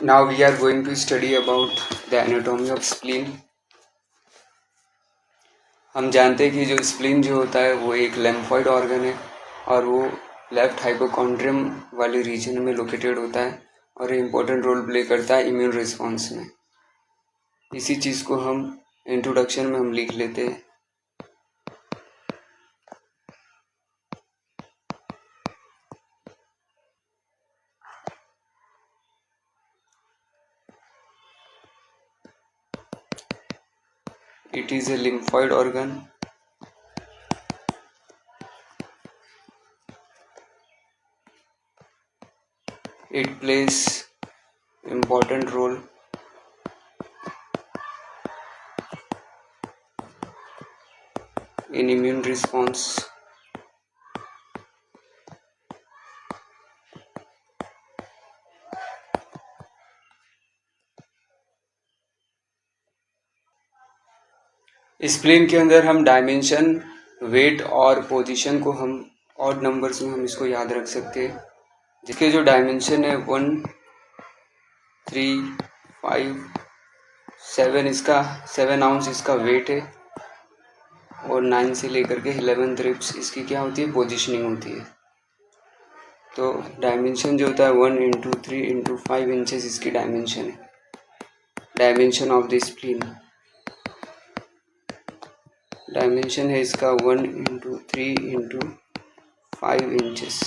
Now we are going to study about the anatomy of spleen. हम जानते हैं कि जो स्प्लीन जो होता है वो एक लिम्फोइड ऑर्गन है और वो लेफ्ट हाइपोकॉन्ड्रियम वाले रीजन में लोकेटेड होता है और इम्पोर्टेंट रोल प्ले करता है इम्यून रिस्पॉन्स में। इसी चीज़ को हम इंट्रोडक्शन में हम लिख लेते हैं। It is a lymphoid organ. It plays important role in immune response. Spleen के अंदर हम डायमेंशन, वेट और पोजीशन को हम ऑड नंबर्स में हम इसको याद रख सकते हैं, जिसके जो डायमेंशन है 1, 3, 5, 7 इसका 7 आउंस इसका वेट है और 9 से लेकर के 11 रिब्स इसकी क्या होती है, पोजीशनिंग होती है। तो डायमेंशन जो होता है 1 इंटू 3 इंटू 5 इंचेस इसकी डायमेंशन है, dimension of the spleen. Dimension है इसका 1 इंटू 3 इंटू 5 इंचेस।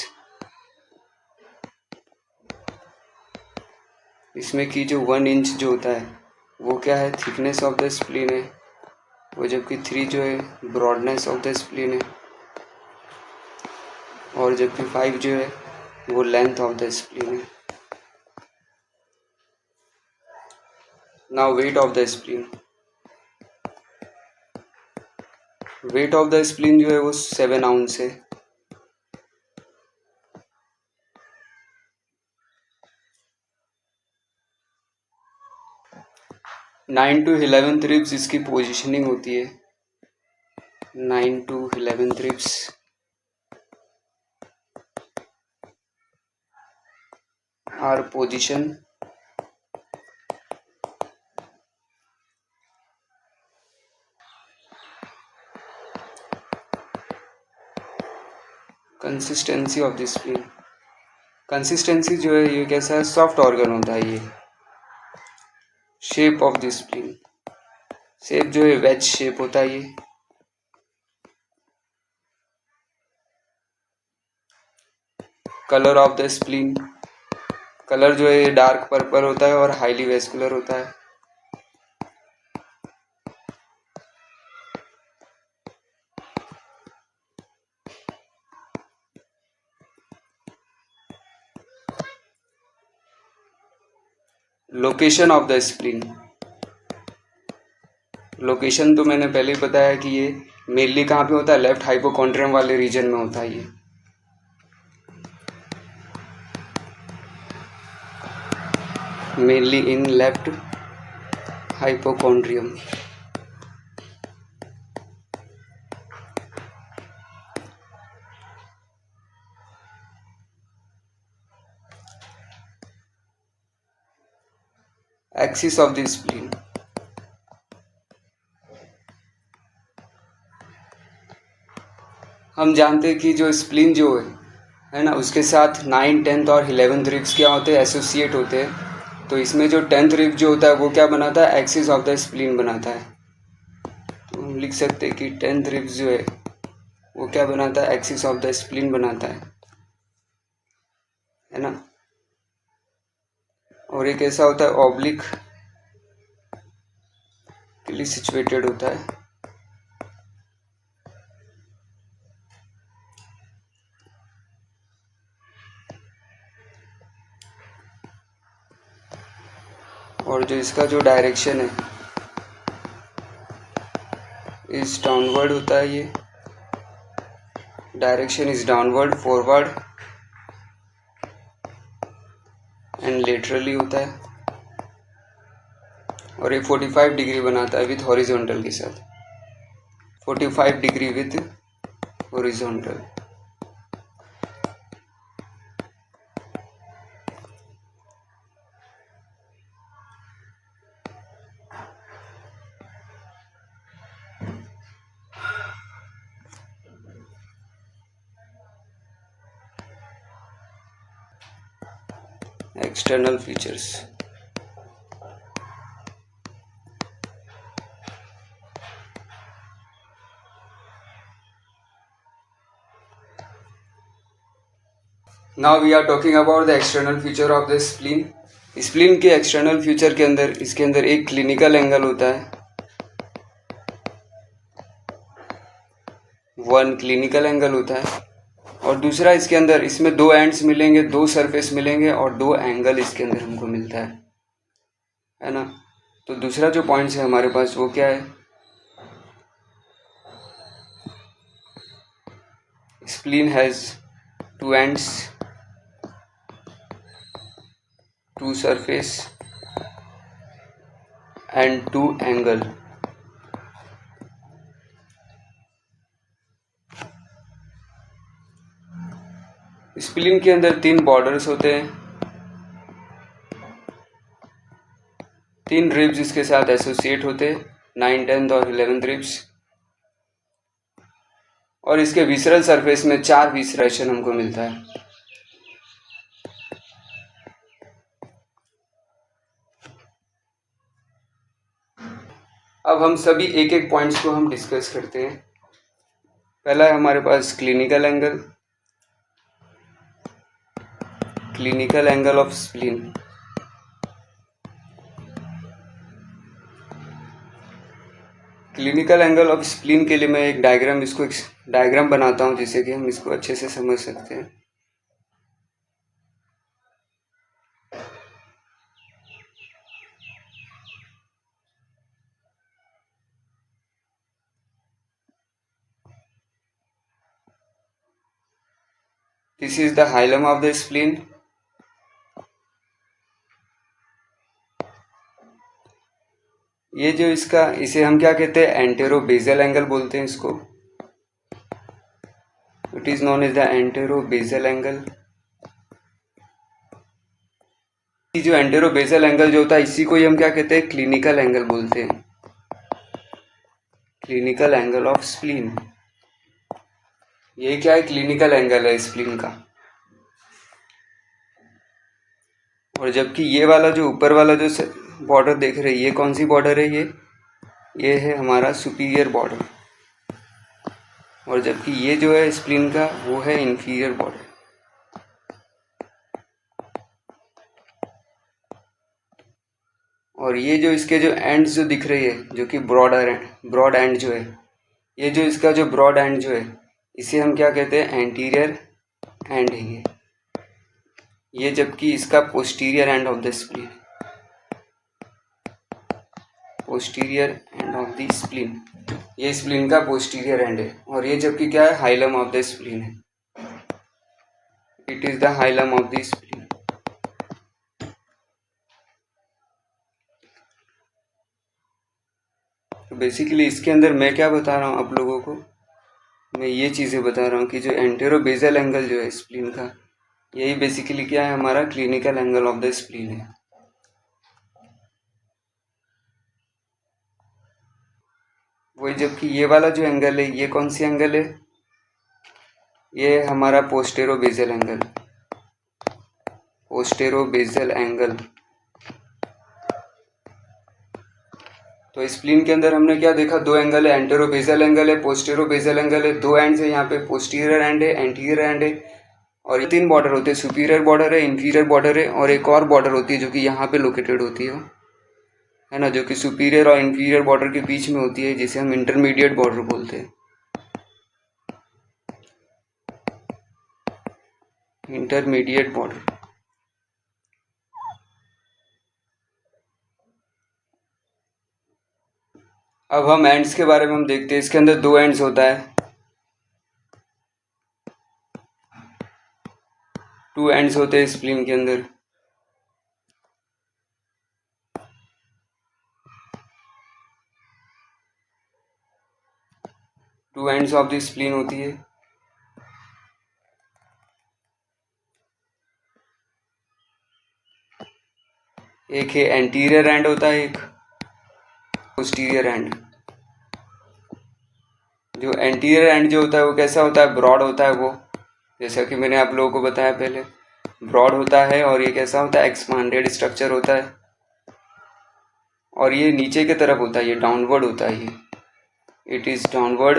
इसमें की जो 1 इंच जो होता है वो क्या है, थिकनेस ऑफ द स्प्लीन है, वो जबकि 3 जो है ब्रॉडनेस ऑफ द स्प्लीन है और जबकि 5 जो है वो लेंथ ऑफ द स्प्लीन है। Now weight of the spleen. Weight of the spleen जो है वो 7 आउंस है। नाइन टू 11 रिब्स इसकी पोजीशनिंग होती है, 9 to 11 ribs. Or position consistency of the spleen. Consistency जो है ये कैसा है, सॉफ्ट ऑर्गन होता है ये। Shape of the spleen, shape जो है वेज शेप होता है ये। Colour of the spleen, colour जो है ये डार्क पर्पल होता है और हाईली वेस्कुलर होता है। Location of the spleen, location तो मैंने पहले ही बताया कि ये मेनली कहाँ पे होता है, लेफ्ट हाइपोकॉन्ड्रियम वाले रीजन में होता है ये। Mainly in left hypochondrium. Axis of the spleen, हम जानते हैं कि जो स्प्लीन जो है ना, उसके साथ 9, 10 और 11 रिब्स क्या होते हैं, एसोसिएट होते हैं। तो इसमें जो 10th रिब जो होता है वो क्या बनाता है, एक्सिस ऑफ द स्प्लीन बनाता है। तो हम लिख सकते हैं कि 10th रिब्स जो है वो क्या बनाता है, एक्सिस ऑफ द स्प्लीन बनाता है ना। और एक ऐसा होता है ऑब्लिक के लिए सिचुएटेड होता है। और जो इसका जो डायरेक्शन है इस डाउनवर्ड होता है, ये direction is downward, forward and laterally होता है। और ये 45 डिग्री बनाता है विथ हॉरिजॉन्टल के साथ, 45 degree with horizontal. external features. Now we are talking about the external feature of the spleen. Spleen के एक्सटर्नल फीचर के अंदर इसके अंदर एक क्लिनिकल एंगल होता है, वन क्लिनिकल एंगल होता है, और दूसरा इसके अंदर इसमें दो एंड्स मिलेंगे, दो सरफेस मिलेंगे और दो एंगल इसके अंदर हमको मिलता है ना। तो दूसरा जो पॉइंट्स है हमारे पास वो क्या है, spleen has two ends, two surface and two angle. Spleen के अंदर तीन बॉर्डर्स होते हैं, तीन रिब्स इसके साथ एसोसिएट होते हैं, 9, 10 और 11 रिब्स, और इसके विसरल सरफेस में 4 विसरेशन हमको मिलता है। अब हम सभी एक एक पॉइंट्स को हम डिस्कस करते हैं। पहला है हमारे पास clinical angle, clinical angle of spleen. Clinical angle of spleen के लिए मैं एक डायग्राम बनाता हूं जिससे कि हम इसको अच्छे से समझ सकते हैं। This is the hilum of the spleen. ये जो इसे हम क्या कहते हैं, एंटेरो बेजल एंगल बोलते हैं इसको। It is known as the antero basal angle. जो एंटेरो बेजल एंगल जो होता है इसी को ही हम क्या कहते हैं, क्लिनिकल एंगल बोलते हैं, क्लिनिकल एंगल ऑफ स्प्लीन। ये क्या है, क्लिनिकल एंगल है स्प्लीन का। और जबकि ये वाला जो ऊपर वाला जो बॉर्डर देख रहे हैं, ये कौन सी बॉर्डर है, ये है हमारा सुपीरियर बॉर्डर, और जबकि ये जो है स्प्लीन का वो है इंफीरियर बॉर्डर। और ये जो इसके जो एंड्स जो दिख रही है, जो कि ब्रॉड एंड जो है, ये जो इसका जो ब्रॉड एंड जो है इसे हम क्या कहते हैं, एंटीरियर एंड है ये, जबकि इसका posterior end of the spleen, posterior end of the spleen, ये स्प्लीन का पोस्टीरियर एंड है। और ये जबकि क्या है, हाइलम ऑफ द स्प्लीन है। It is the hilum of the spleen. तो बेसिकली इसके अंदर मैं क्या बता रहा हूँ आप लोगों को, मैं ये चीज़ें बता रहा हूँ कि जो एंटेरो बेजल एंगल जो है स्प्लीन का, यही बेसिकली क्या है, हमारा clinical angle of the spleen है। वही जबकि ये वाला जो एंगल है, ये कौन सी एंगल है, ये हमारा पोस्टेरो basal angle, postero basal angle. तो स्प्लीन के अंदर हमने क्या देखा, दो एंगल है, एंटेरो बेजल एंगल है, पोस्टेरो बेजल एंगल है, दो एंड्स है यहाँ पे, पोस्टीरियर एंड है, एंटीरियर एंड है, और तीन बॉर्डर होते हैं, सुपीरियर बॉर्डर है, इंफीरियर बॉर्डर है, और एक और बॉर्डर होती है जो कि यहाँ पे लोकेटेड होती है ना, जो कि सुपीरियर और इंफीरियर बॉर्डर के बीच में होती है, जिसे हम इंटरमीडिएट बॉर्डर बोलते हैं, इंटरमीडिएट बॉर्डर। अब हम एंड्स के बारे में हम देखते हैं। इसके अंदर दो एंड्स होता है, टू एंड्स होते हैं स्प्लीन के अंदर। Two ends of the spleen होती है। एक है एंटीरियर एंड होता है, एक पोस्टीरियर एंड। जो एंटीरियर एंड जो होता है वो कैसा होता है, ब्रॉड होता है वो, जैसा कि मैंने आप लोगों को बताया पहले। ब्रॉड होता है और ये कैसा होता है, एक्सपांडेड स्ट्रक्चर होता है। और ये नीचे की तरफ होता है, ये डाउनवर्ड होता है, ये इट इज डाउनवर्ड।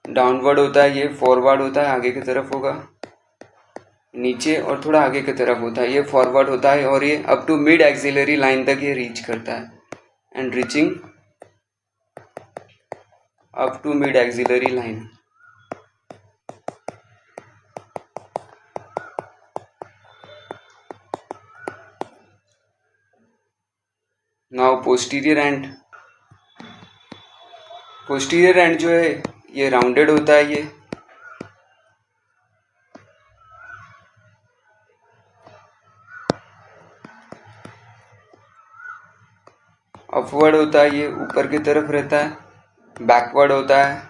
डाउनवर्ड होता है, ये फॉरवर्ड होता है, आगे की तरफ होगा, नीचे और थोड़ा आगे की तरफ होता है, ये फॉरवर्ड होता है। और ये up to mid axillary line तक ये रीच करता है, and reaching up to mid axillary line. Now posterior end जो है ये राउंडेड होता है, ये अपवर्ड होता है, ये ऊपर की तरफ रहता है, बैकवर्ड होता है,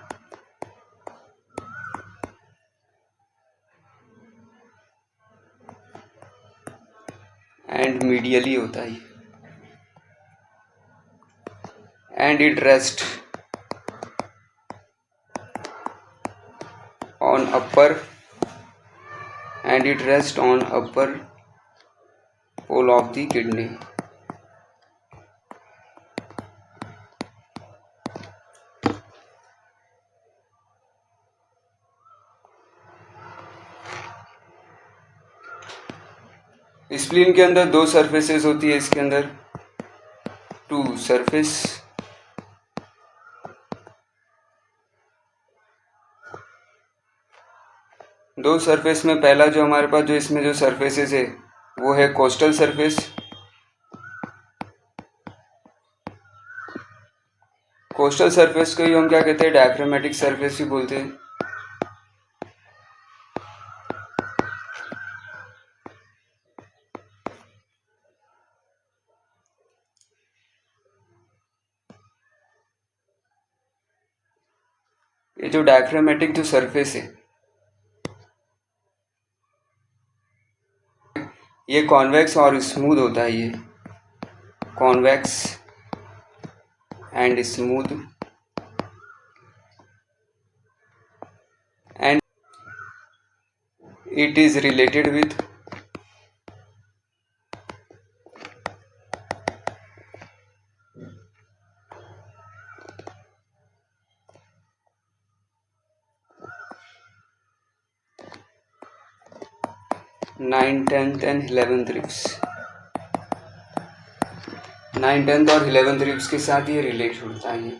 एंड मीडियली होता है, and it rest on upper pole of the kidney. Spleen के अंदर दो सरफेसेस होती है, इसके अंदर टू सरफेस। दो सरफेस में पहला जो हमारे पास जो इसमें जो सरफेसेस है वो है कोस्टल सरफेस। कोस्टल सरफेस को ही हम क्या कहते हैं, डायफ्रामेटिक सरफेस ही बोलते हैं। ये जो डायफ्रामेटिक जो सरफेस है ये कॉन्वेक्स और स्मूथ होता है, ये convex and smooth, and it is related with ninth, 10th and 11th ribs. 9th, 10th और 11th रिब्स के साथ ये रिलेट होता है, ये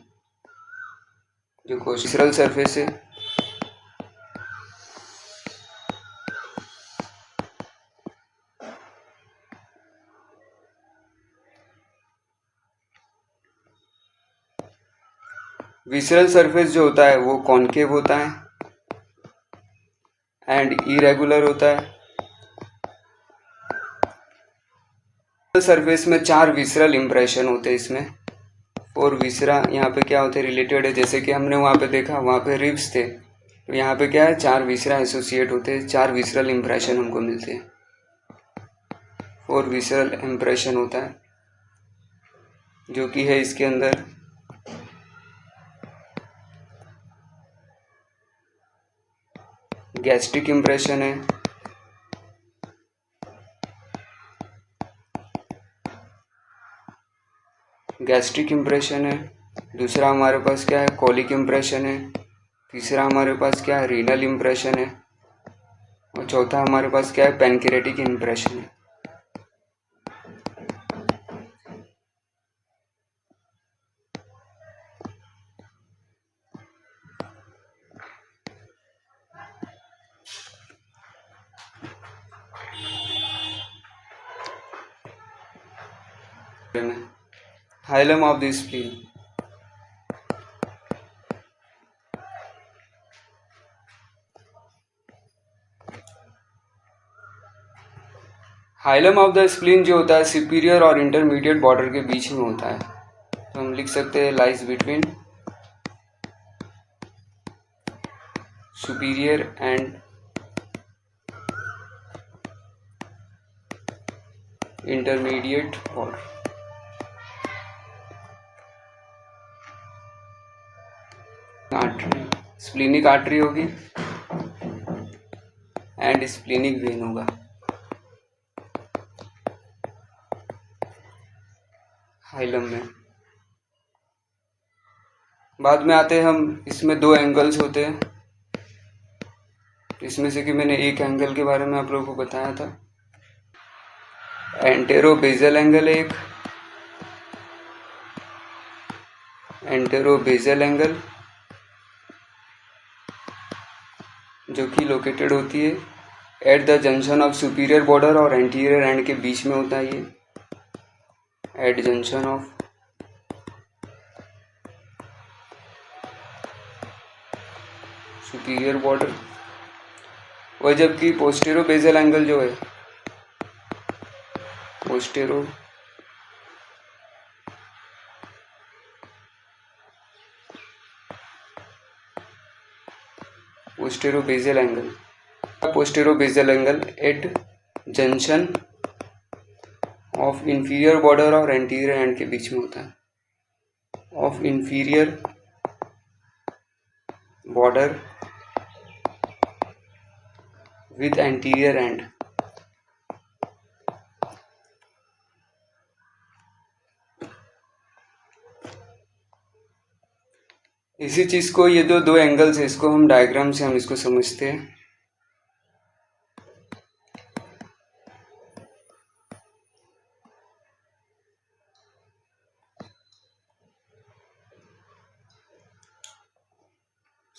जो कोस्टल सरफेस है। विसरल सरफेस जो होता है वो कॉनकेव होता है एंड इरेगुलर होता है। सरफेस में 4 विसरल इंप्रेशन होते हैं, इसमें 4 विसरा यहाँ पे क्या होते हैं, रिलेटेड है। जैसे कि हमने वहाँ पे देखा, वहाँ पे रिब्स थे, तो यहाँ पे क्या है, 4 विसरा एसोसिएट होते हैं, 4 विसरल इंप्रेशन हमको मिलते हैं, 4 विसरल इंप्रेशन होता है, जो कि है इसके अंदर गैस्ट्रिक इंप्रेशन है, गैस्ट्रिक इंप्रेशन है। दूसरा हमारे पास क्या है, कोलिक इंप्रेशन है। तीसरा हमारे पास क्या है, रीनल इंप्रेशन है। और चौथा हमारे पास क्या है, पैनक्रियाटिक इंप्रेशन है। Hilum of the spleen. Hilum of the spleen जो होता है सुपीरियर और इंटरमीडिएट बॉर्डर के बीच में होता है, तो हम लिख सकते हैं lies between superior and intermediate border. Splenic artery होगी एंड स्प्लीनिक वेन होगा। हाइलम में बाद में आते हैं हम, इसमें दो एंगल्स होते हैं, इसमें से कि मैंने एक एंगल के बारे में आप लोगों को बताया था, एंटेरो बेजल एंगल, एक एंटेरो बेजल एंगल जो कि लोकेटेड होती है at the junction of superior border और एंटीरियर एंड के बीच में होता है ये, at junction of superior border. वह जबकि पोस्टेरो बेजल एंगल जो है, postero basal angle, postero basal angle at junction of inferior border और एंटीरियर एंड के बीच में होता है, of inferior border with anterior end. इसी चीज को, ये दो एंगल्स है, इसको हम डायग्राम से हम इसको समझते हैं।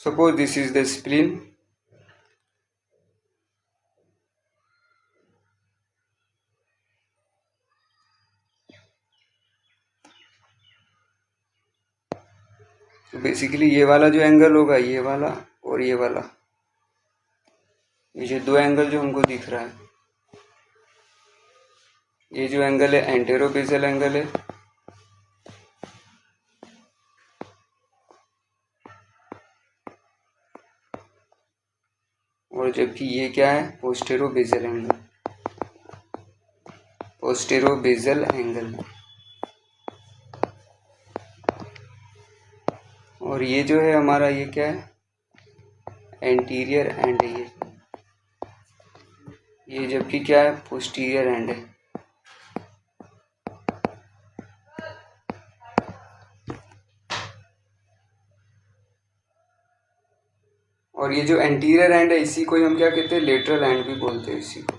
Suppose this is the spleen, तो बेसिकली ये वाला जो एंगल होगा, ये वाला और ये वाला, ये दो एंगल जो हमको दिख रहा है, ये जो एंगल है एंटेरो बेजल एंगल है, और जबकि ये क्या है, postero basal angle, postero basal angle. और ये जो है हमारा, ये क्या है, एंटीरियर एंड, ये जबकि क्या है, पोस्टीरियर एंड है। और ये जो एंटीरियर एंड है, इसी को हम क्या कहते हैं, लेटरल एंड भी बोलते हैं इसी को।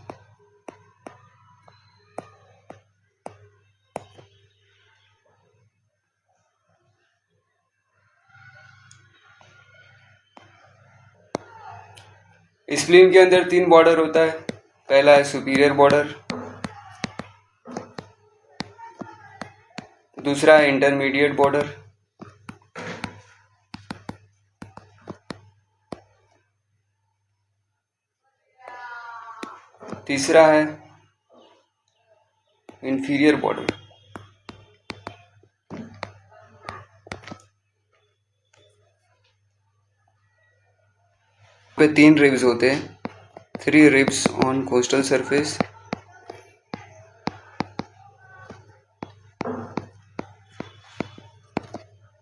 स्प्लीन के अंदर तीन बॉर्डर होता है, पहला है सुपीरियर बॉर्डर, दूसरा है इंटरमीडिएट बॉर्डर, तीसरा है इंफीरियर बॉर्डर। पे तीन रिब्स होते हैं, 3 ribs on coastal surface,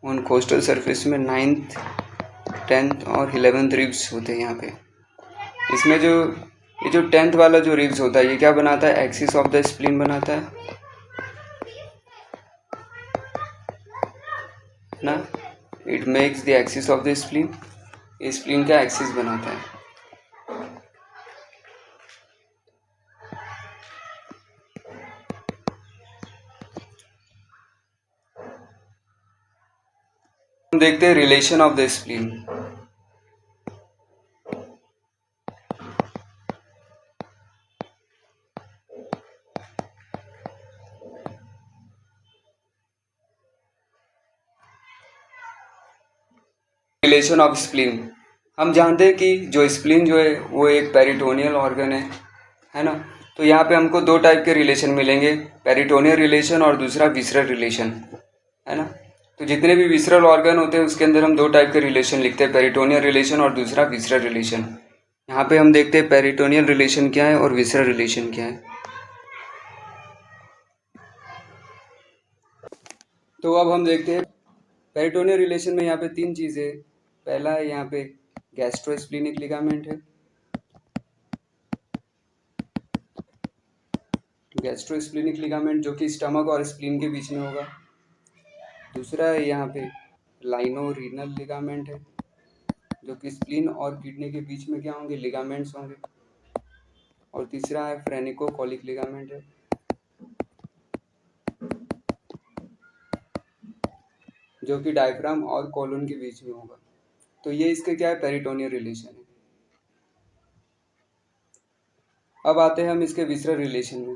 on coastal surface में 9th 10th और 11th रिब्स होते हैं यहाँ पे। इसमें जो ये जो 10th वाला जो रिब्स होता है, ये क्या बनाता है, एक्सिस ऑफ द स्प्लीन बनाता है ना, it makes the axis of the spleen, spleen का एक्सिस बनाता है। हम देखते हैं relation of the spleen. Relation of spleen, हम जानते हैं कि जो स्प्लीन जो है वो एक पेरिटोनियल ऑर्गन है ना। तो यहाँ पे हमको दो टाइप के रिलेशन मिलेंगे, पेरिटोनियल रिलेशन और दूसरा विसरल रिलेशन, है ना। तो जितने भी विसरल ऑर्गन होते हैं उसके अंदर हम दो टाइप के रिलेशन लिखते हैं, पेरिटोनियल रिलेशन और दूसरा विसरल रिलेशन। यहाँ पे हम देखते हैं पेरिटोनियल रिलेशन क्या है और विसरल रिलेशन क्या है। तो अब हम देखते हैं पेरिटोनियल रिलेशन में यहाँ पे तीन चीज़ें, पहला है यहाँ पे गैस्ट्रोस्प्लीनिक लिगामेंट है, गैस्ट्रोस्प्लीनिक लिगामेंट जो कि स्टमक और स्प्लीन के बीच में होगा। दूसरा है यहाँ पे लाइनोरीनल लिगामेंट है, जो कि स्प्लीन और किडनी के बीच में क्या होंगे, लिगामेंट्स होंगे। और तीसरा है फ्रेनिकोकोलिक लिगामेंट है, जो कि डायफ्राम और कोलन के बीच में होगा। तो ये इसके क्या है, पेरिटोनियल रिलेशन है। अब आते हैं हम इसके विसरल रिलेशन में।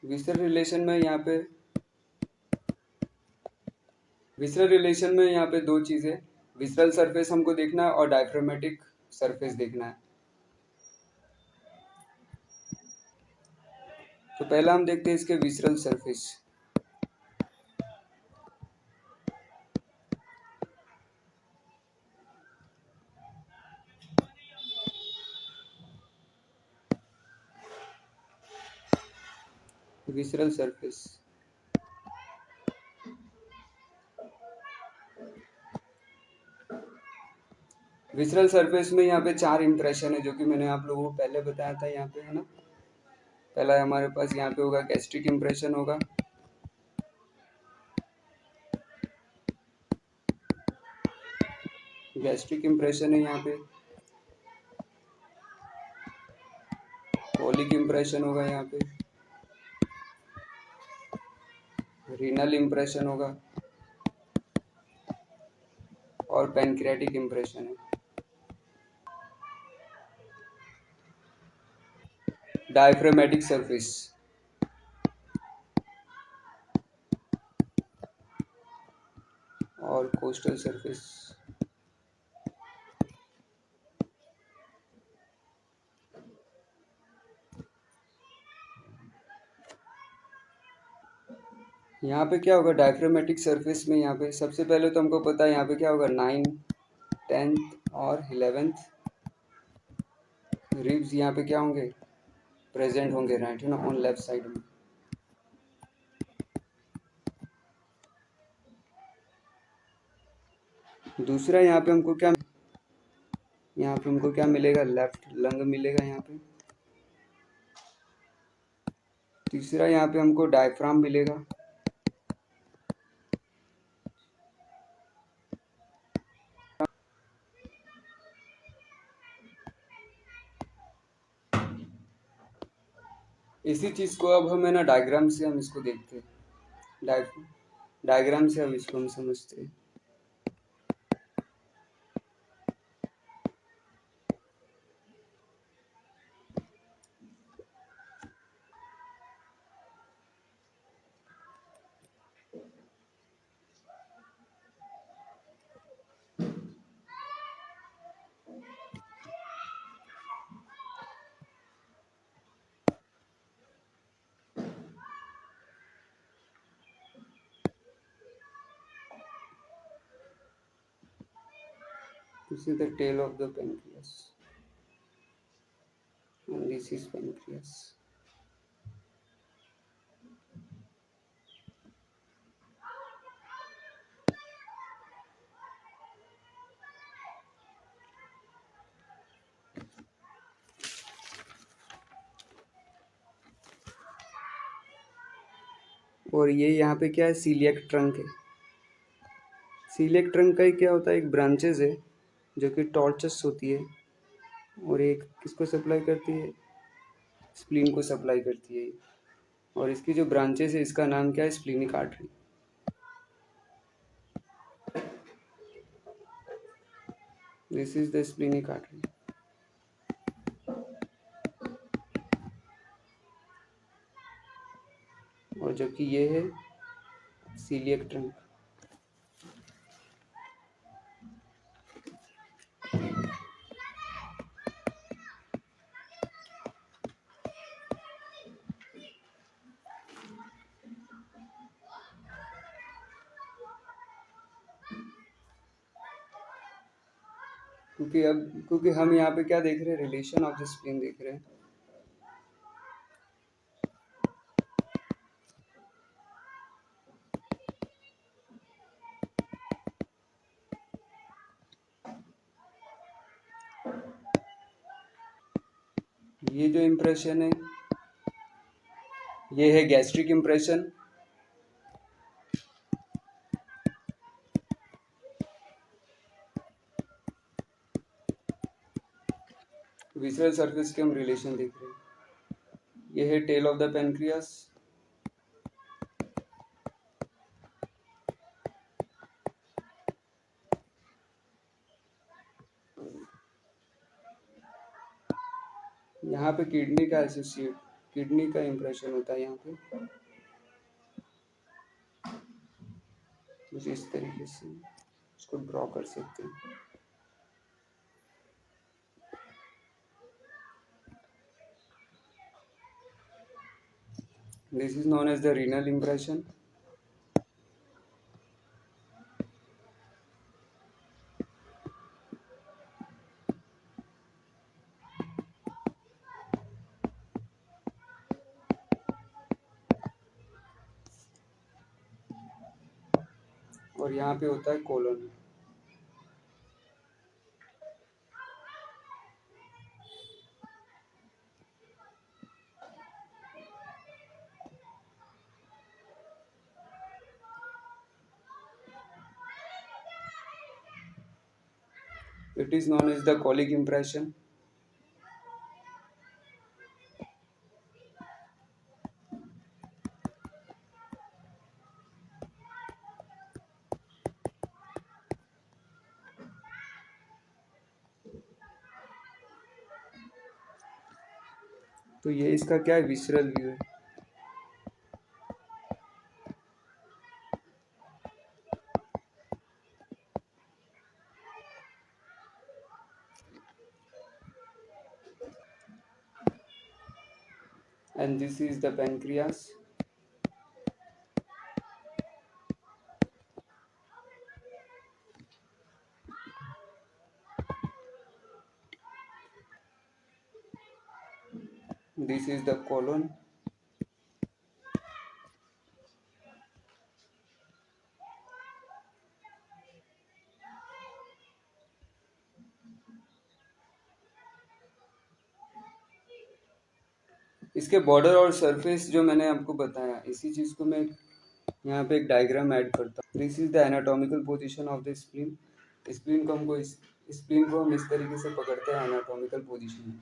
विसरल रिलेशन में यहाँ पे दो चीज़ें, विसरल सरफेस हमको देखना है और डायफ्रामेटिक सरफेस देखना है। तो पहला हम देखते हैं इसके visceral surface. Visceral surface, visceral surface में यहाँ पे 4 इंप्रेशन है, जो कि मैंने आप लोगों को पहले बताया था। यहाँ पे है ना, पहला हमारे पास यहाँ पे होगा गैस्ट्रिक इंप्रेशन होगा, गैस्ट्रिक इंप्रेशन है यहाँ पे, कोलिक इंप्रेशन होगा यहाँ पे, रीनल इंप्रेशन होगा और पैनक्रियाटिक इंप्रेशन है। डायफ्रामेटिक सरफेस, और कोस्टल सरफेस। यहाँ पे क्या होगा, डायफ्रामेटिक सरफेस में यहाँ पे सबसे पहले तो हमको पता है यहाँ पे क्या होगा, 9, 10th और 11th रिब्स यहाँ पे क्या होंगे, प्रेजेंट होंगे, राइट है ना, ऑन लेफ्ट साइड में। दूसरा यहाँ पे हमको क्या मिलेगा, लेफ्ट लंग मिलेगा यहाँ पे। तीसरा यहाँ पे हमको डायफ्राम मिलेगा। इसी चीज को अब हम है ना डायग्राम से हम इसको देखते हैं, डायग्राम से अब इसको हम समझते हैं। This is the tail of the pancreas, and this is pancreas. और ये यहाँ पे क्या है, सीलिएक ट्रंक है। सीलिएक ट्रंक का ही क्या होता है, एक ब्रांचेस है जो कि टॉर्चस होती है, और एक किसको सप्लाई करती है, स्प्लीन को सप्लाई करती है। और इसकी जो ब्रांचेस है इसका नाम क्या है, splenic artery. This is the splenic artery. और जबकि ये है सीलिएक ट्रंक। क्योंकि हम यहाँ पे क्या देख रहे हैं, रिलेशन ऑफ द स्प्लीन देख रहे हैं। ये जो इम्प्रेशन है ये है गैस्ट्रिक इम्प्रेशन। विसरल सरफेस के हम रिलेशन देख रहे हैं। ये है टेल ऑफ द पेनक्रियास। यहाँ पे किडनी का एसोसिएट, किडनी का इम्प्रेशन होता है यहाँ पे कुछ इस तरीके से इसको ड्रॉ कर सकते हैं। This is known as the renal impression. और यहाँ पे होता है colon. It is known as the colic impression. तो ये इसका क्या है, विसरल व्यू है। And this is the pancreas. This is the colon. इसके बॉर्डर और सरफेस जो मैंने आपको बताया, इसी चीज़ को मैं यहाँ पे एक डायग्राम ऐड करता हूँ। This is the anatomical position of the spleen. Spleen को हमको स्प्लीन को हम इस तरीके से पकड़ते हैं एनाटॉमिकल पोजीशन में,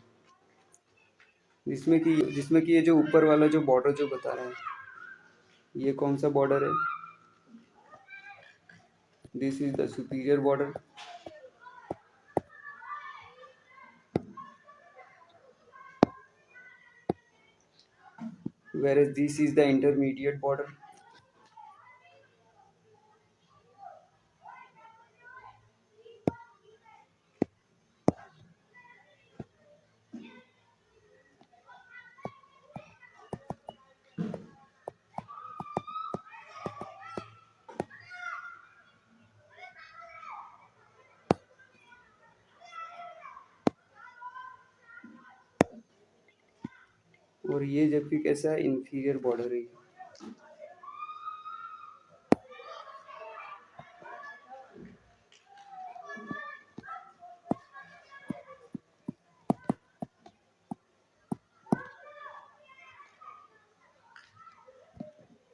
जिसमें कि ये जो ऊपर वाला जो बॉर्डर जो बता रहा है, ये कौन सा बॉर्डर है, this is the superior border. whereas this is the intermediate border. और ये जबकि कैसा है, इंफीरियर बॉर्डर है।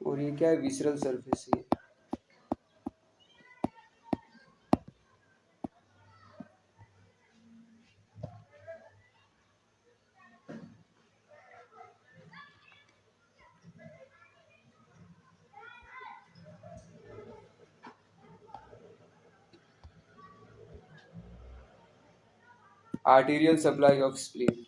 और ये क्या है, विसरल सरफेस है। Arterial supply of spleen.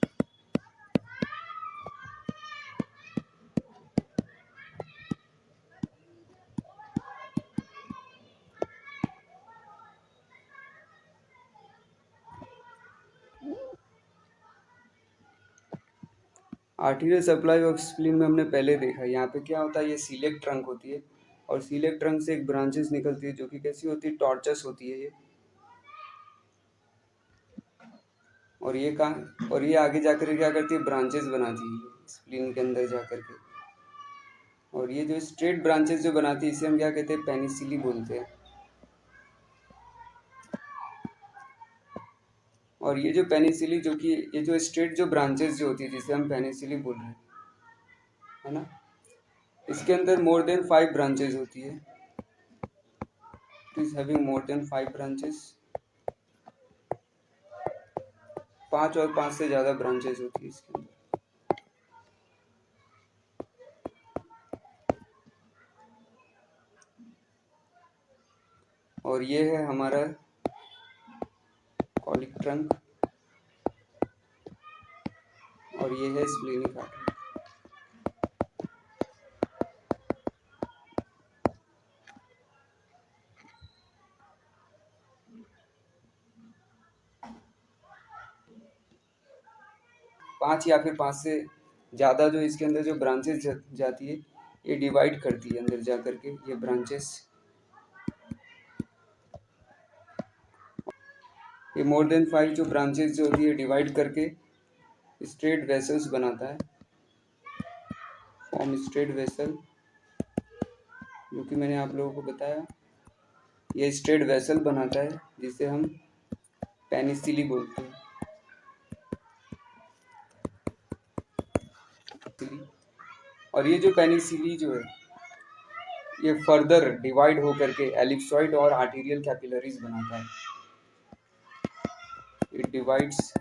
Arterial supply of spleen में हमने पहले देखा, यहाँ पे क्या होता है, ये सीलेक्ट ट्रंक होती है और सीलेक्ट ट्रंक से एक ब्रांचेस निकलती है जो कि कैसी होती है, टॉर्चस होती है ये। और ये आगे जाकर क्या करती है, ब्रांचेस बनाती है स्प्लीन के अंदर जाकर के। और ये जो स्ट्रेट ब्रांचेस जो बनाती है इसे हम क्या कहते हैं, पेनिसिली बोलते हैं। और ये जो पेनिसिली जो कि ये जो स्ट्रेट जो ब्रांचेस जो होती है जिसे हम पेनिसिली बोल रहे हैं, है ना, इसके अंदर मोर देन 5 ब्रांचेस होती है। It is having more than 5 branches, 5 और 5 से ज़्यादा ब्रांचेस होती है इसके अंदर। और ये है हमारा कॉलिक ट्रंक और ये है स्प्लेनिक आर्टरी। पांच या फिर 5 से ज़्यादा जो इसके अंदर जो ब्रांचेस जाती है ये डिवाइड करती है अंदर जा करके ये ब्रांचेस। ये मोर देन 5 जो ब्रांचेस जो होती है डिवाइड करके स्ट्रेट वेसल्स बनाता है, फॉर्म स्ट्रेट वेसल, जो कि मैंने आप लोगों को बताया। ये स्ट्रेट वेसल बनाता है जिसे हम पेनिसिली बोलते हैं। और ये जो पेनिसिली जो है ये फर्दर डिवाइड हो करके एलिप्सॉइड और आर्टेरियल कैपिलरीज बनाता है। It divides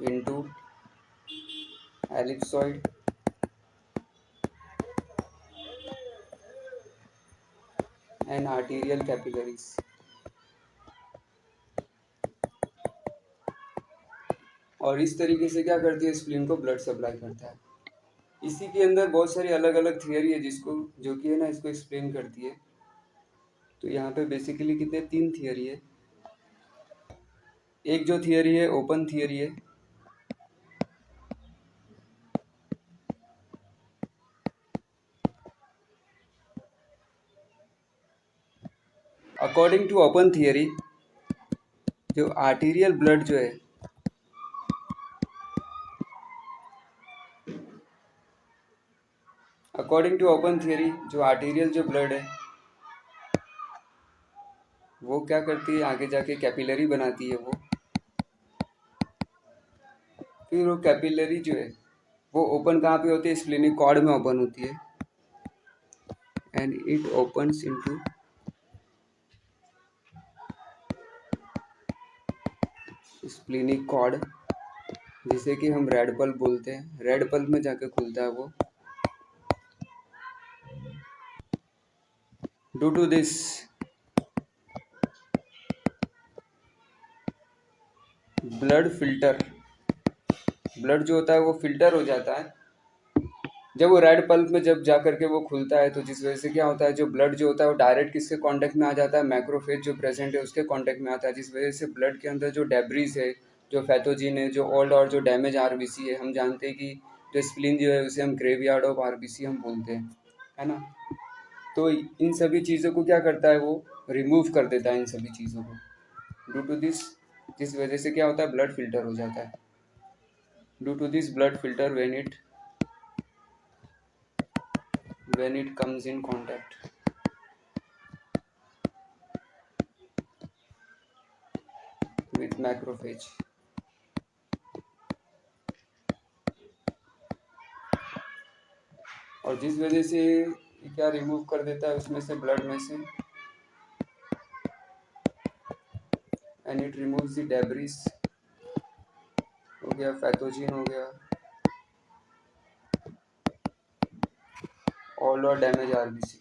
into ellipsoid and arterial capillaries। और इस तरीके से क्या करती है, स्प्लीन को ब्लड सप्लाई करता है। इसी के अंदर बहुत सारी अलग अलग थियरी है जिसको जो कि है ना इसको एक्सप्लेन करती है। तो यहाँ पे बेसिकली कितने 3 थियरी है। एक जो थियरी है ओपन थियरी है, अकॉर्डिंग टू ओपन थियरी जो आर्टीरियल ब्लड जो है अकॉर्डिंग टू ओपन थियरी जो आर्टीरियल जो ब्लड है वो क्या करती है, आगे जाके कैपिलरी बनाती है वो। फिर वो कैपिलरी जो है वो ओपन कहाँ पे होती है, स्प्लेनिक कॉर्ड में ओपन होती है and it opens into splenic cord, जिसे कि हम रेड पल्प बोलते हैं। रेड पल्प में जाके खुलता है वो। Due to this blood filter, blood जो होता है वो फिल्टर हो जाता है जब वो रेड पल्प में जब जा करके वो खुलता है। तो जिस वजह से क्या होता है, जो ब्लड जो होता है वो डायरेक्ट किसके कांटेक्ट में आ जाता है, मैक्रोफेज जो प्रेजेंट है उसके कांटेक्ट में आता है। जिस वजह से ब्लड के अंदर जो डेब्रीज है, जो पैथोजिन है, जो ओल्ड और जो डैमेज आरबीसी है, हम जानते हैं कि जो स्प्लीन जो है उसे हम ग्रेवयार्ड ऑफ आरबीसी हम बोलते हैं, है ना। तो इन सभी चीज़ों को क्या करता है, वो रिमूव कर देता है इन सभी चीज़ों को। ड्यू टू दिस, जिस वजह से क्या होता है, ब्लड फिल्टर हो जाता है। Due to this blood filter when it comes in contact with macrophage, और जिस वजह से क्या रिमूव कर देता है उसमें से, ब्लड में से, and it removes the debris, हो गया पैथोजिन, हो गया ऑल और डैमेज आरबीसी।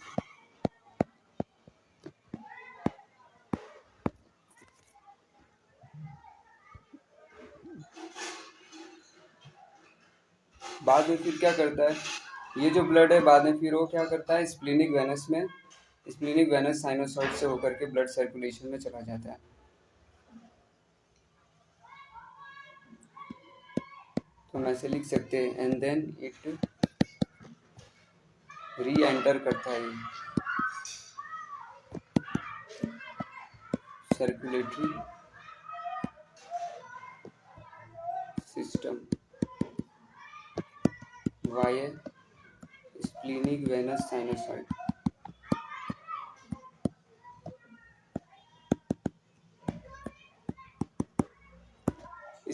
बाद में फिर क्या करता है, ये जो ब्लड है बाद में फिर वो क्या करता है, स्प्लीनिक वेनस में, स्प्लीनिक वेनस साइनोसॉइड से होकर के ब्लड सर्कुलेशन में चला जाता है। तो हम ऐसे लिख सकते हैं, and then it re enter करता है circulatory system via splenic venous sinusoid.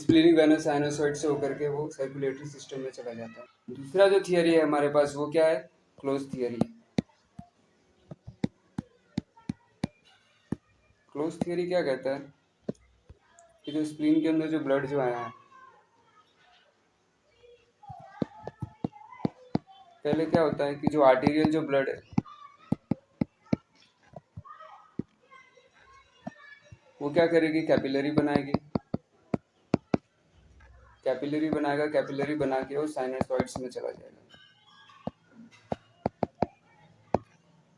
Splenic venous sinusoid से होकर के वो सर्कुलेटरी सिस्टम में चला जाता है। दूसरा जो थियरी है हमारे पास वो क्या है, क्लोज थियरी। क्लोज थियरी क्या कहता है कि जो स्प्लीन के अंदर जो ब्लड जो आया है, पहले क्या होता है कि जो आर्टीरियल जो ब्लड है वो क्या करेगी, कैपिलरी बनाएगी। कैपिलरी बनाएगा, कैपिलरी बना के वो साइनोसॉइड्स में चला जाएगा।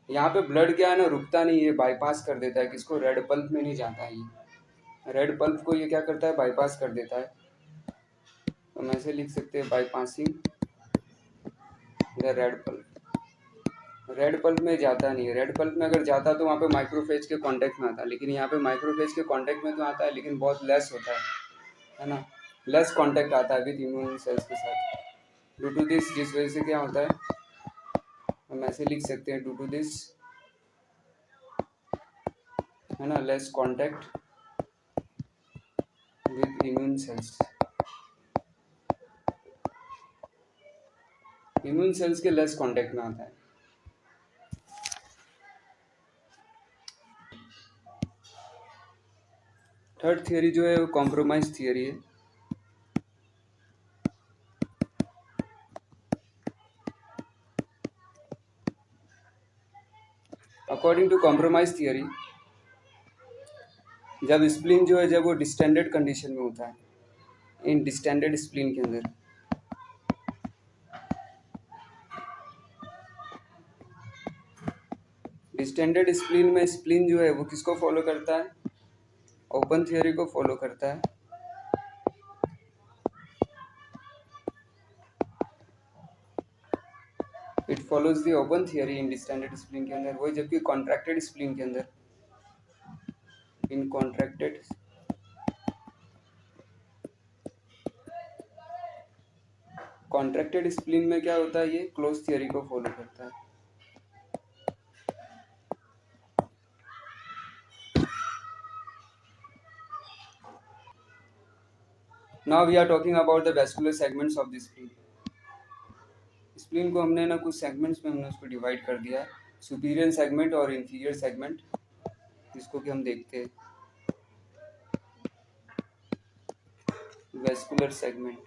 यहाँ पे ब्लड क्या है ना, रुकता नहीं है, बाईपास कर देता है, किसको, रेड पल्प में नहीं जाता है ये। रेड पल्प को ये क्या करता है, बाईपास कर देता है। तो हम ऐसे लिख सकते हैं, bypassing the red pulp. Red pulp में जाता नहीं है। रेड पल्प में अगर जाता तो वहाँ पे माइक्रोफेज के कांटेक्ट में आता, लेकिन यहाँ पे माइक्रोफेज के कांटेक्ट में तो आता है लेकिन बहुत लेस होता है ना, लेस कांटेक्ट आता है विद इम्यून सेल्स के साथ। ड्यू टू दिस, जिस वजह से क्या होता है, हम ऐसे लिख सकते हैं, ड्यू टू दिस, है ना, less contact with immune cells. Immune cells के लेस कांटेक्ट में आता है। थर्ड थियरी जो है वो कॉम्प्रोमाइज थियरी है। अकॉर्डिंग टू कॉम्प्रोमाइज थियरी, जब स्प्लीन जो है जब वो डिस्टेंडेड कंडीशन में होता है, इन डिस्टेंडेड स्प्लीन के अंदर, डिस्टेंडेड स्प्लीन में स्प्लीन जो है वो किसको फॉलो करता है, ओपन थियरी को फॉलो करता है। It follows the open theory in distended spleen के अंदर, वही, जबकि कॉन्ट्रैक्टेड स्प्लीन के अंदर, इन कॉन्ट्रैक्टेड कॉन्ट्रैक्टेड स्प्लीन में क्या होता है, ये क्लोज थियरी को फॉलो करता है। Now we are talking about the vascular segments of the spleen. Spleen को हमने ना कुछ सेगमेंट्स में हमने उसको डिवाइड कर दिया है, सुपीरियर सेगमेंट और इंफीरियर सेगमेंट, जिसको कि हम देखते हैं vascular segment.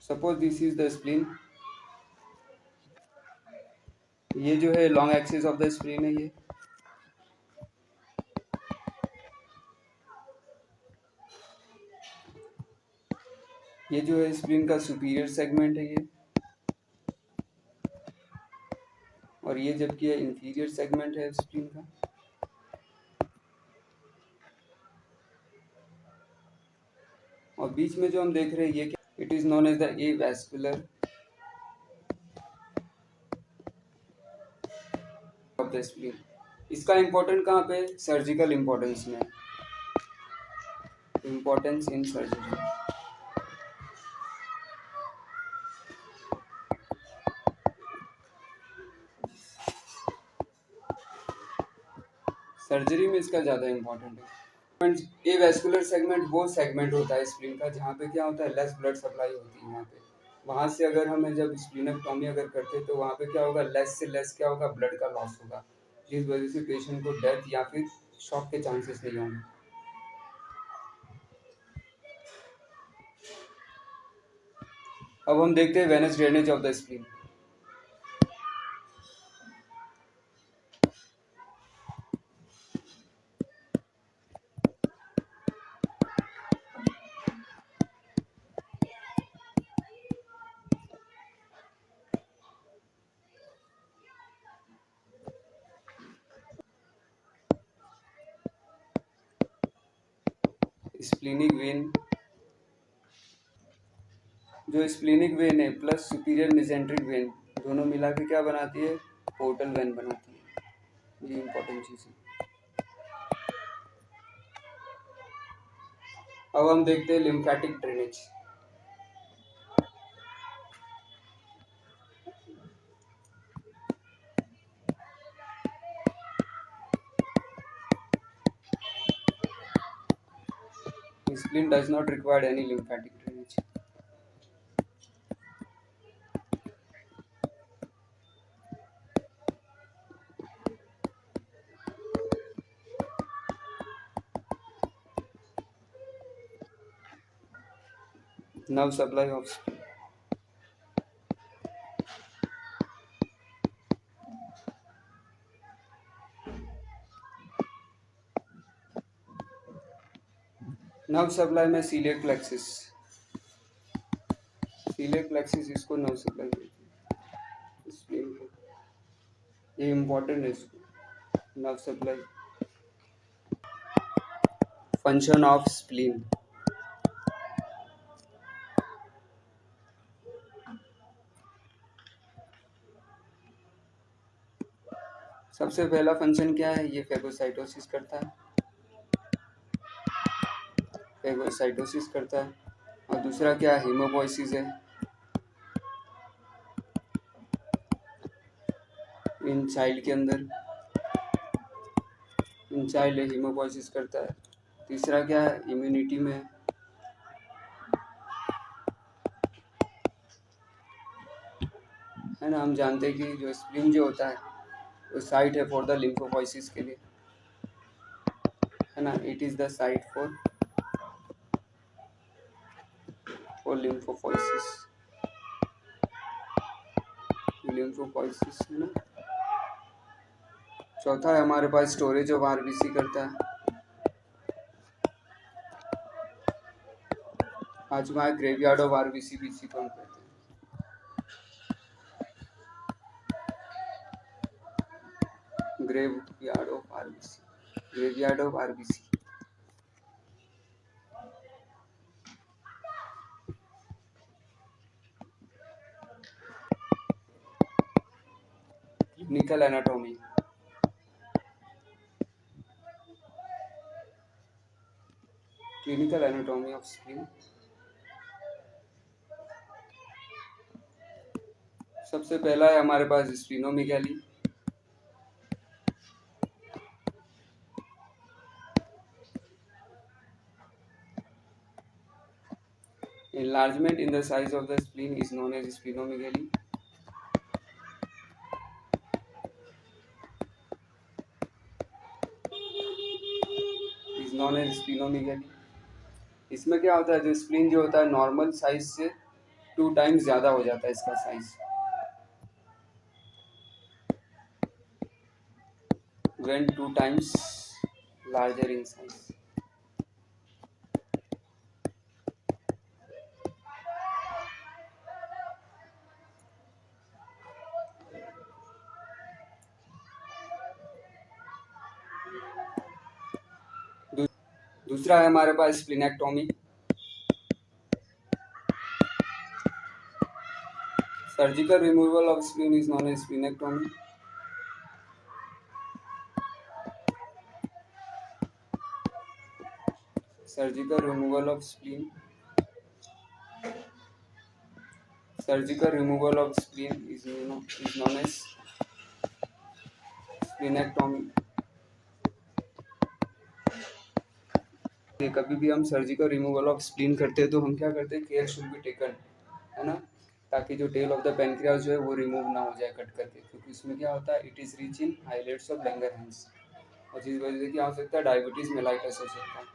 Suppose this is the spleen, ये जो है long axis of the spleen है, ये जो है स्प्लीन का सुपीरियर सेगमेंट है ये, और ये जबकि है इंफीरियर सेगमेंट है स्प्लीन का। और बीच में जो हम देख रहे हैं ये क्या, it is known as the avascular of the spleen. इसका इंपॉर्टेंट कहाँ पे, सर्जिकल इंपॉर्टेंस में, इंपॉर्टेंस इन सर्जरी। सर्जरी में इसका ज़्यादा इंपॉर्टेंट है। ए वैस्कुलर सेगमेंट वो सेगमेंट होता है स्प्लीन का जहाँ पे क्या होता है, लेस ब्लड सप्लाई होती है वहाँ पे। वहाँ से अगर हमें जब स्प्लीनेक्टोमी अगर करते हैं तो वहाँ पे क्या होगा, लेस से लेस क्या होगा, ब्लड का लॉस होगा, जिस वजह से पेशेंट को डेथ या फिर शॉक के चांसेस नहीं होंगे। अब हम देखते हैं venous drainage of the spleen. Splenic when, जो स्प्लीनिक वेन है प्लस सुपीरियर मेसेंट्रिक वेन दोनों मिला के क्या बनाती है, पोर्टल वेन बनाती है। ये इंपॉर्टेंट चीज़ है। अब हम देखते हैं lymphatic drainage. spleen does not require any lymphatic drainage. Nerve supply of spleen. Nerve supply में सीलियक प्लेक्सिस इसको नर्व सप्लाई कहते हैं स्प्लीन को। ये इम्पोर्टेंट है इसको। Nerve supply function of spleen. सबसे पहला फंक्शन क्या है? ये फेगोसाइटोसिस करता है, और दूसरा क्या है? हीमोपोइसिस है। इन चाइल्ड के अंदर हीमोपोइसिस करता है। तीसरा क्या है? इम्यूनिटी में है ना। हम जानते हैं कि जो स्प्लीन जो होता है वो साइट है फॉर द लिम्फोपोइसिस के लिए, है ना। It is the site for lymphopoiesis है ना। चौथा है हमारे पास स्टोरेज ऑफ आरबीसी करता है। पांचवा है ग्रेवयार्ड ऑफ आरबीसी, बीसी को हम कहते हैं graveyard of RBC. Clinical anatomy of spleen. सबसे पहला है हमारे पास splenomegaly. Enlargement in the size of the spleen is known as splenomegaly. इसमें क्या होता है? जो स्प्लीन जो होता है नॉर्मल साइज से 2 टाइम्स ज़्यादा हो जाता है इसका size, when 2 times larger in size. दूसरा है हमारे पास splenectomy. Surgical removal of spleen is known as splenectomy. Surgical removal of spleen is known as splenectomy. कभी भी हम सर्जिकल रिमूवल ऑफ स्प्लीन करते हैं तो हम क्या करते हैं? केयर शुड बी टेकन, है ना, ताकि जो टेल ऑफ द पेनक्रियास जो है वो रिमूव ना हो जाए कट करके, क्योंकि इसमें क्या होता है? It is rich in highlights of Langerhans, और जिस वजह से क्या हो सकता है? डायबिटीज मेलाइटस हो सकता है।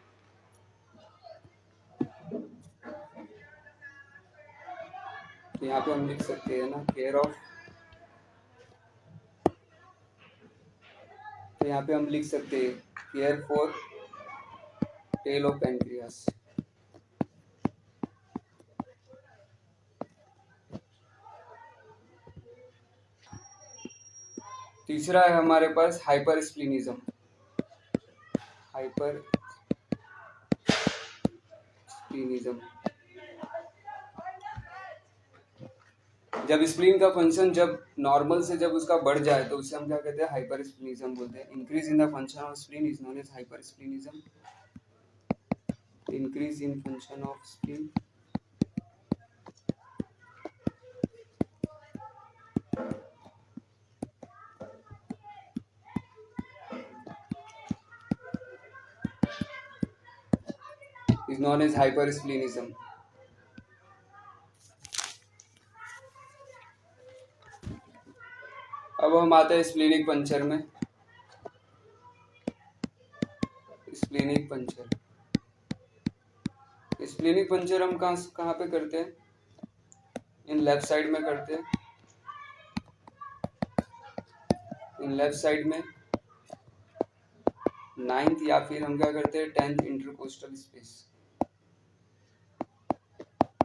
तो यहाँ पे हम लिख सकते हैं ना केयर ऑफ, तो यहाँ पे हम लिख सकते हैं care for tail of pancreas. तीसरा है हमारे पास हाइपर स्प्लीनिज्म। जब स्प्लीन का फंक्शन जब नॉर्मल से जब उसका बढ़ जाए तो उसे हम क्या कहते हैं? हाइपर स्प्लीनिज्म बोलते हैं। Increase in the function of spleen is known as hypersplenism. Increase in function of spleen is is known as hypersplenism. अब हम आते हैं स्प्लीनिक पंचर में। स्प्लीनिक पंचर, स्प्लीनिक पंचर हम कहाँ पे करते हैं? इन लेफ्ट साइड में करते हैं, इन लेफ्ट साइड में 9th या फिर हम क्या करते हैं 10th intercostal space,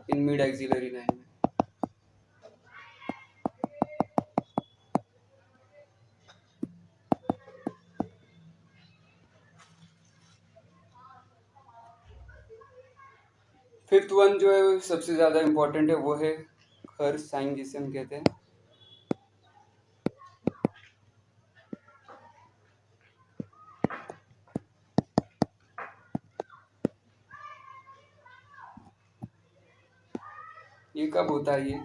in mid axillary line में। फिफ्थ वन जो है सबसे ज्यादा इंपॉर्टेंट है, वो है खर साइन, जिसे हम कहते हैं। ये कब होता है? ये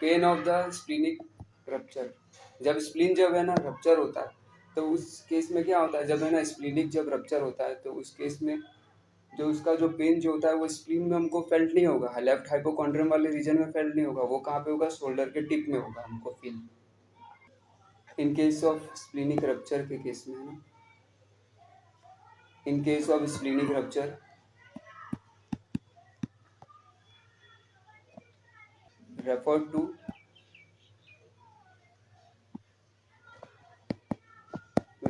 pain of the splenic rupture, जब स्प्लीन जब है ना रप्चर होता है, तो उस केस में क्या होता है, जब है ना स्प्लीनिक जब रप्चर होता है, तो उस केस में जो उसका जो पेन जो होता है वो स्प्लीन में हमको फेल्ट नहीं होगा, लेफ्ट हाइपोकॉन्ड्रियम वाले रीजन में फेल्ट नहीं होगा, वो कहाँ पे होगा? शोल्डर के टिप में होगा हमको feel. In case of splenic rupture के केस में है ना, in case of splenic rupture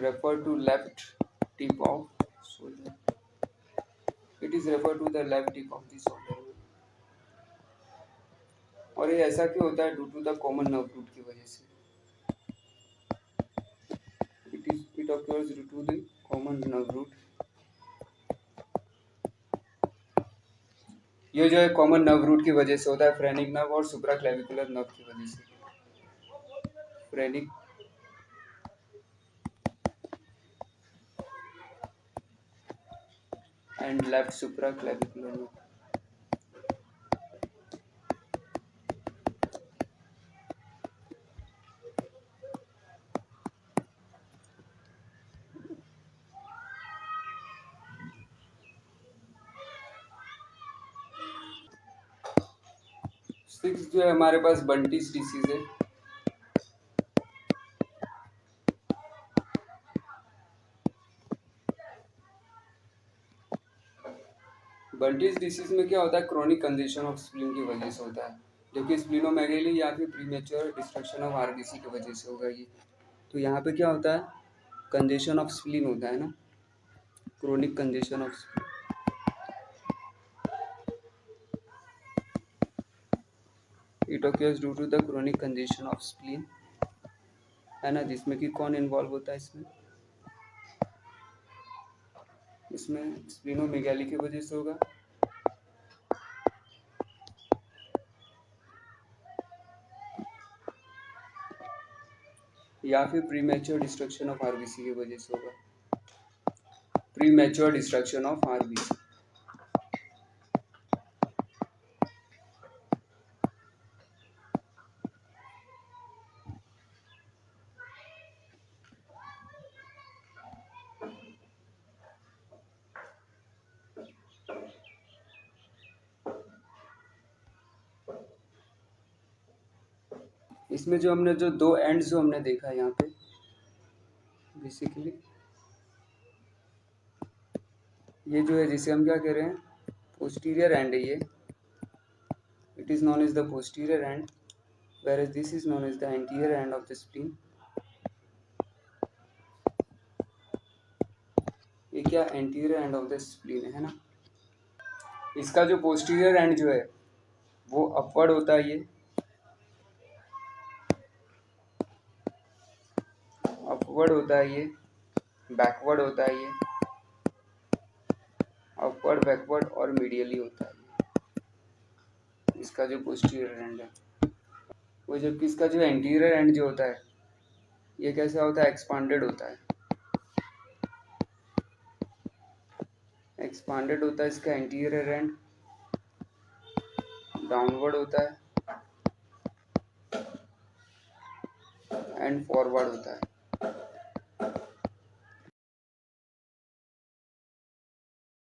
refer to left tip of shoulder, it is referred to the left tip of the shoulder। और ये ऐसा क्यों होता है? Due to the common nerve root की वजह से, it occurs due to the common nerve root। ये जो है कॉमन नर्व रूट की वजह से होता है, फ्रेनिक नर्व और सुप्राक्लेविकुलर नर्व की वजह से। Phrenic and left supraclavicular nerve. Six जो है हमारे पास बंटीज डिसीज है। बंटीज डिसीज में क्या होता है? क्रोनिक कंजेशन ऑफ स्प्लीन की वजह से होता है, जो कि स्प्लीनोमेगेली या फिर प्रीमेच्योर डिस्ट्रक्शन ऑफ आरबीसी की वजह से होगा ये। तो यहाँ पे क्या होता है? कंजेशन ऑफ स्प्लीन होता है ना, chronic congestion of spleen. It occurs due to the chronic congestion of spleen, है ना, जिसमें कि कौन इन्वॉल्व होता है इसमें? इसमें स्प्लीनोमेगाली की वजह से होगा, या फिर प्रीमेच्योर डिस्ट्रक्शन ऑफ आरबीसी की वजह से होगा, प्रीमेच्योर डिस्ट्रक्शन ऑफ आरबीसी। इसमें जो हमने जो दो एंड्स जो हमने देखा है यहाँ पे, बेसिकली ये जो है जिसे हम क्या कह रहे हैं? पोस्टीरियर एंड है ये, it is known as the posterior end, whereas this is known as the anterior end of the spleen। ये क्या? Anterior end of the spleen है ना। इसका जो पोस्टीरियर एंड जो है वो अपवर्ड होता है, ये अपवर्ड होता है, ये बैकवर्ड होता है, ये अपवर्ड बैकवर्ड और मीडियली होता है इसका जो पोस्टीरियर एंड है वो। जबकि इसका जो एंटीरियर एंड जो होता है ये कैसा होता है? एक्सपांडेड होता है, एक्सपांडेड होता है इसका एंटीरियर एंड, डाउनवर्ड होता है एंड फॉरवर्ड होता है।